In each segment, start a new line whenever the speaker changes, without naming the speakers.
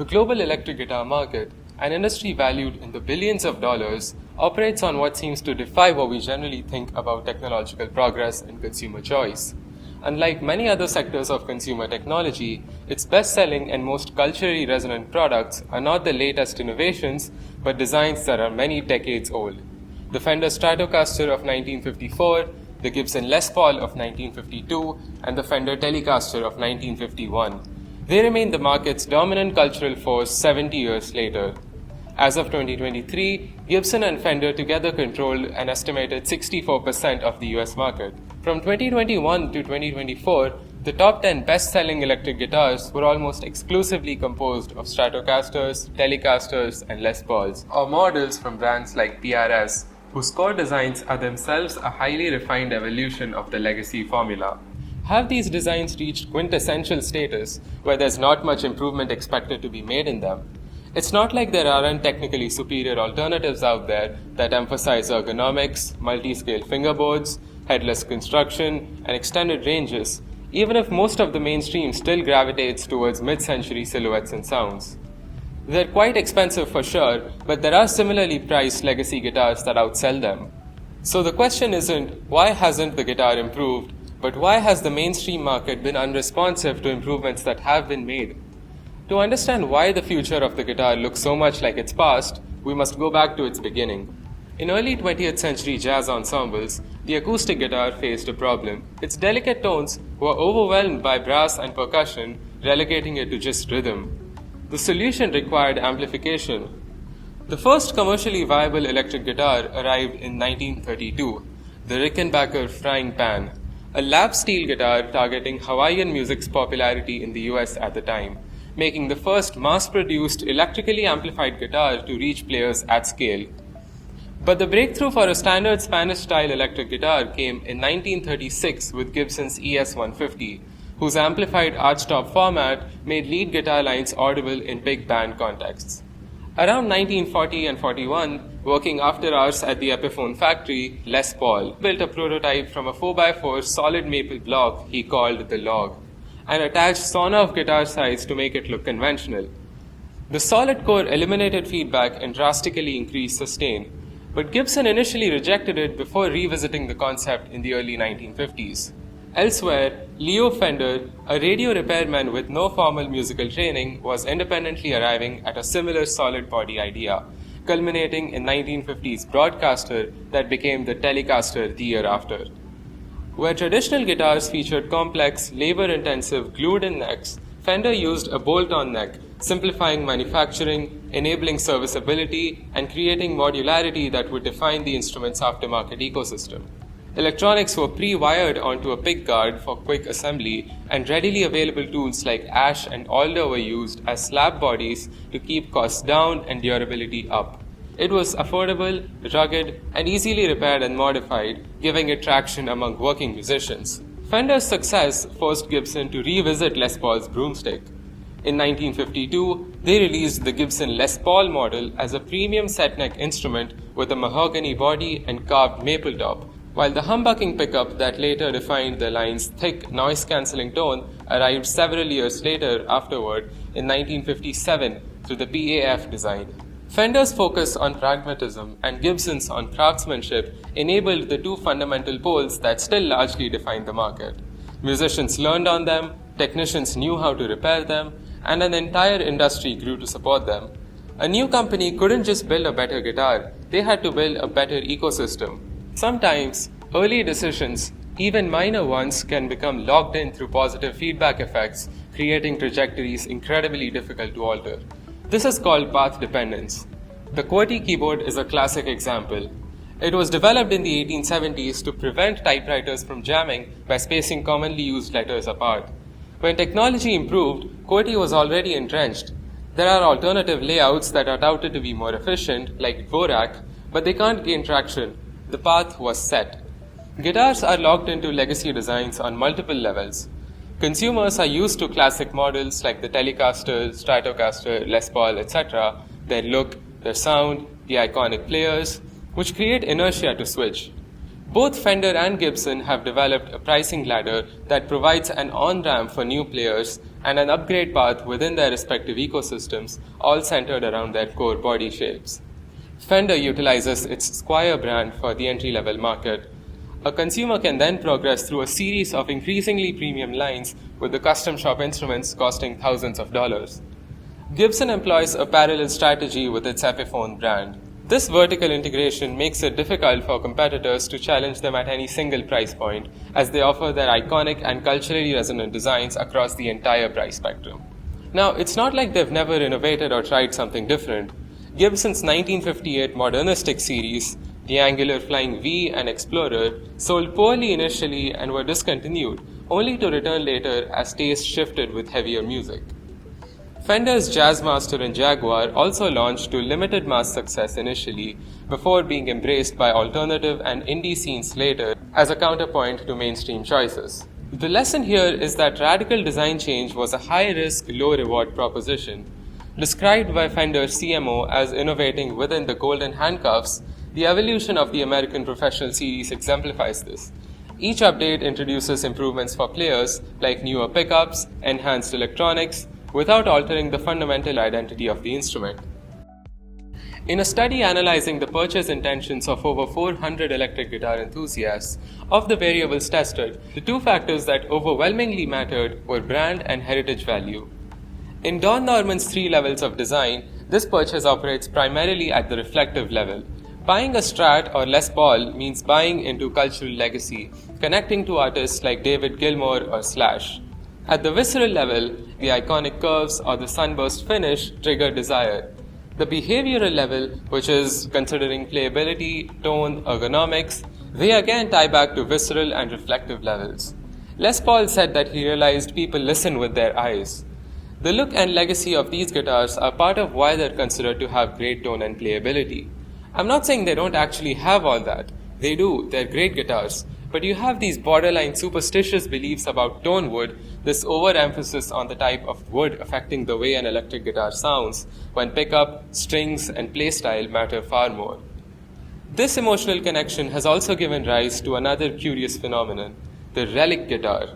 The global electric guitar market, an industry valued in the billions of dollars, operates on what seems to defy what we generally think about technological progress and consumer choice. Unlike many other sectors of consumer technology, its best-selling and most culturally resonant products are not the latest innovations, but designs that are many decades old. The Fender Stratocaster of 1954, the Gibson Les Paul of 1952, and the Fender Telecaster of 1951. They remain the market's dominant cultural force 70 years later. As of 2023, Gibson and Fender together controlled an estimated 64% of the US market. From 2021 to 2024, the top 10 best-selling electric guitars were almost exclusively composed of Stratocasters, Telecasters, and Les Pauls, or models from brands like PRS, whose core designs are themselves a highly refined evolution of the legacy formula. Have these designs reached quintessential status where there's not much improvement expected to be made in them? It's not like there aren't technically superior alternatives out there that emphasize ergonomics, multi-scale fingerboards, headless construction, and extended ranges, even if most of the mainstream still gravitates towards mid-century silhouettes and sounds. They're quite expensive for sure, but there are similarly priced legacy guitars that outsell them. So the question isn't why hasn't the guitar improved, but why has the mainstream market been unresponsive to improvements that have been made? To understand why the future of the guitar looks so much like its past, we must go back to its beginning. In early 20th century jazz ensembles, the acoustic guitar faced a problem. Its delicate tones were overwhelmed by brass and percussion, relegating it to just rhythm. The solution required amplification. The first commercially viable electric guitar arrived in 1932, the Rickenbacker Frying Pan, a lap steel guitar targeting Hawaiian music's popularity in the US at the time, making the first mass-produced electrically amplified guitar to reach players at scale. But the breakthrough for a standard Spanish-style electric guitar came in 1936 with Gibson's ES-150, whose amplified archtop format made lead guitar lines audible in big band contexts. Around 1940 and 41, working after hours at the Epiphone factory, Les Paul built a prototype from a 4x4 solid maple block he called the Log, and attached sawn-off guitar sides to make it look conventional. The solid core eliminated feedback and drastically increased sustain, but Gibson initially rejected it before revisiting the concept in the early 1950s. Elsewhere, Leo Fender, a radio repairman with no formal musical training, was independently arriving at a similar solid body idea, culminating in 1950s broadcaster that became the Telecaster the year after. Where traditional guitars featured complex, labor-intensive glued-in necks, Fender used a bolt-on neck, simplifying manufacturing, enabling serviceability, and creating modularity that would define the instrument's aftermarket ecosystem. Electronics were pre-wired onto a pickguard for quick assembly, and readily available tools like ash and alder were used as slab bodies to keep costs down and durability up. It was affordable, rugged, and easily repaired and modified, giving it traction among working musicians. Fender's success forced Gibson to revisit Les Paul's broomstick. In 1952, they released the Gibson Les Paul model as a premium set-neck instrument with a mahogany body and carved maple top, while the humbucking pickup that later defined the line's thick, noise-cancelling tone arrived several years later afterward in 1957 through the BAF design. Fender's focus on pragmatism and Gibson's on craftsmanship enabled the two fundamental poles that still largely define the market. Musicians learned on them, technicians knew how to repair them, and an entire industry grew to support them. A new company couldn't just build a better guitar, they had to build a better ecosystem. Sometimes, early decisions, even minor ones, can become locked in through positive feedback effects, creating trajectories incredibly difficult to alter. This is called path dependence. The QWERTY keyboard is a classic example. It was developed in the 1870s to prevent typewriters from jamming by spacing commonly used letters apart. When technology improved, QWERTY was already entrenched. There are alternative layouts that are touted to be more efficient, like Dvorak, but they can't gain traction. The path was set. Guitars are locked into legacy designs on multiple levels. Consumers are used to classic models like the Telecaster, Stratocaster, Les Paul, etc., their look, their sound, the iconic players, which create inertia to switch. Both Fender and Gibson have developed a pricing ladder that provides an on-ramp for new players and an upgrade path within their respective ecosystems, all centered around their core body shapes. Fender utilizes its Squire brand for the entry-level market. A consumer can then progress through a series of increasingly premium lines with the custom shop instruments costing thousands of dollars. Gibson employs a parallel strategy with its Epiphone brand. This vertical integration makes it difficult for competitors to challenge them at any single price point, as they offer their iconic and culturally resonant designs across the entire price spectrum. Now, it's not like they've never innovated or tried something different. Gibson's 1958 Modernistic series, the Angular Flying V and Explorer, sold poorly initially and were discontinued, only to return later as taste shifted with heavier music. Fender's Jazzmaster and Jaguar also launched to limited mass success initially, before being embraced by alternative and indie scenes later as a counterpoint to mainstream choices. The lesson here is that radical design change was a high-risk, low-reward proposition. Described by Fender's CMO as innovating within the golden handcuffs, the evolution of the American Professional Series exemplifies this. Each update introduces improvements for players like newer pickups, enhanced electronics, without altering the fundamental identity of the instrument. In a study analyzing the purchase intentions of over 400 electric guitar enthusiasts, of the variables tested, the two factors that overwhelmingly mattered were brand and heritage value. In Don Norman's three levels of design, this purchase operates primarily at the reflective level. Buying a Strat or Les Paul means buying into cultural legacy, connecting to artists like David Gilmour or Slash. At the visceral level, the iconic curves or the sunburst finish trigger desire. The behavioral level, which is considering playability, tone, ergonomics, they again tie back to visceral and reflective levels. Les Paul said that he realized people listen with their eyes. The look and legacy of these guitars are part of why they're considered to have great tone and playability. I'm not saying they don't actually have all that. They do, they're great guitars. But you have these borderline superstitious beliefs about tone wood, this overemphasis on the type of wood affecting the way an electric guitar sounds, when pickup, strings, and playstyle matter far more. This emotional connection has also given rise to another curious phenomenon, the relic guitar.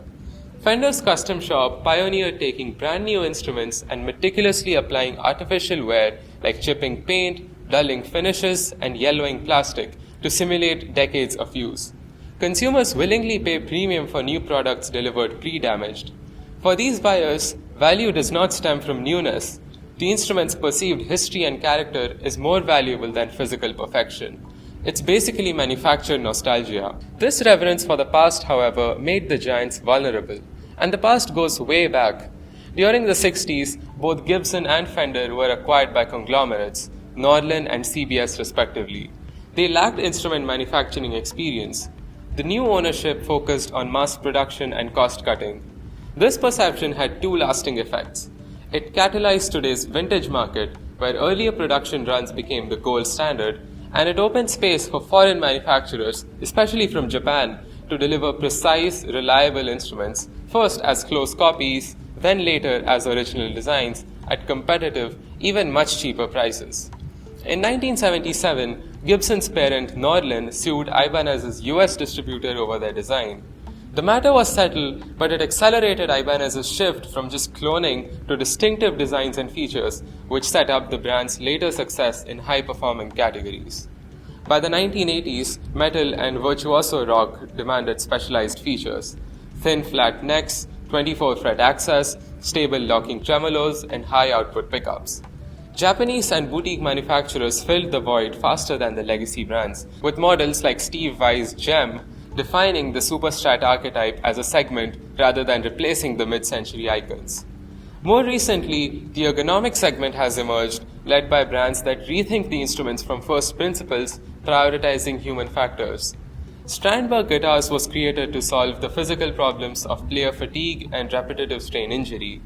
Fender's custom shop pioneered taking brand new instruments and meticulously applying artificial wear like chipping paint, dulling finishes, and yellowing plastic to simulate decades of use. Consumers willingly pay premium for new products delivered pre-damaged. For these buyers, value does not stem from newness. The instrument's perceived history and character is more valuable than physical perfection. It's basically manufactured nostalgia. This reverence for the past, however, made the giants vulnerable. And the past goes way back. During the 60s, both Gibson and Fender were acquired by conglomerates, Norlin and CBS respectively. They lacked instrument manufacturing experience. The new ownership focused on mass production and cost cutting. This perception had two lasting effects. It catalyzed today's vintage market, where earlier production runs became the gold standard, and it opened space for foreign manufacturers, especially from Japan, to deliver precise, reliable instruments, first as close copies, then later as original designs, at competitive, even much cheaper prices. In 1977, Gibson's parent Norlin sued Ibanez's US distributor over their design. The matter was settled, but it accelerated Ibanez's shift from just cloning to distinctive designs and features, which set up the brand's later success in high-performing categories. By the 1980s, metal and virtuoso rock demanded specialized features: thin flat necks, 24-fret access, stable locking tremolos, and high-output pickups. Japanese and boutique manufacturers filled the void faster than the legacy brands, with models like Steve Vai's Gem defining the Super Strat archetype as a segment rather than replacing the mid-century icons. More recently, the ergonomic segment has emerged, led by brands that rethink the instruments from first principles, prioritizing human factors. Strandberg Guitars was created to solve the physical problems of player fatigue and repetitive strain injury.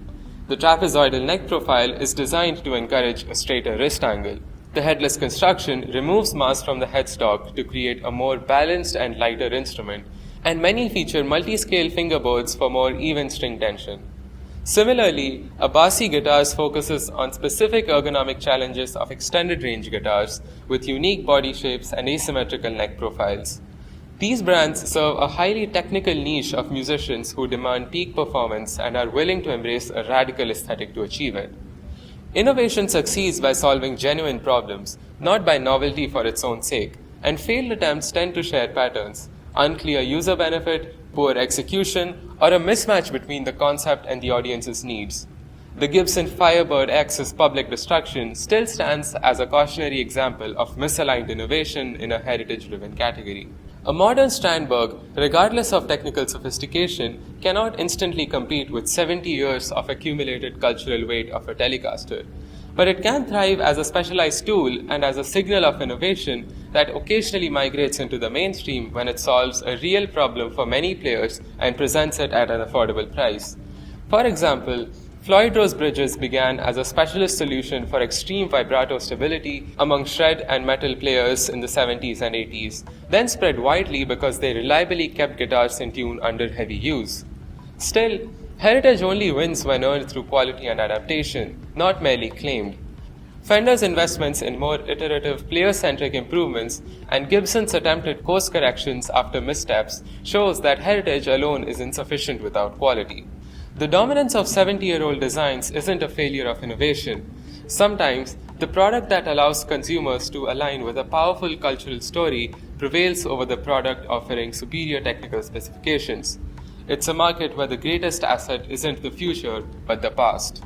The trapezoidal neck profile is designed to encourage a straighter wrist angle. The headless construction removes mass from the headstock to create a more balanced and lighter instrument, and many feature multi-scale fingerboards for more even string tension. Similarly, a Bassi Guitars focuses on specific ergonomic challenges of extended range guitars with unique body shapes and asymmetrical neck profiles. These brands serve a highly technical niche of musicians who demand peak performance and are willing to embrace a radical aesthetic to achieve it. Innovation succeeds by solving genuine problems, not by novelty for its own sake, and failed attempts tend to share patterns: unclear user benefit, poor execution, or a mismatch between the concept and the audience's needs. The Gibson Firebird X's public destruction still stands as a cautionary example of misaligned innovation in a heritage-driven category. A modern Strandberg, regardless of technical sophistication, cannot instantly compete with 70 years of accumulated cultural weight of a Telecaster. But it can thrive as a specialized tool and as a signal of innovation that occasionally migrates into the mainstream when it solves a real problem for many players and presents it at an affordable price. For example, Floyd Rose bridges began as a specialist solution for extreme vibrato stability among shred and metal players in the 70s and 80s, then spread widely because they reliably kept guitars in tune under heavy use. Still, heritage only wins when earned through quality and adaptation, not merely claimed. Fender's investments in more iterative, player-centric improvements and Gibson's attempted course corrections after missteps shows that heritage alone is insufficient without quality. The dominance of 70-year-old designs isn't a failure of innovation. Sometimes, the product that allows consumers to align with a powerful cultural story prevails over the product offering superior technical specifications. It's a market where the greatest asset isn't the future, but the past.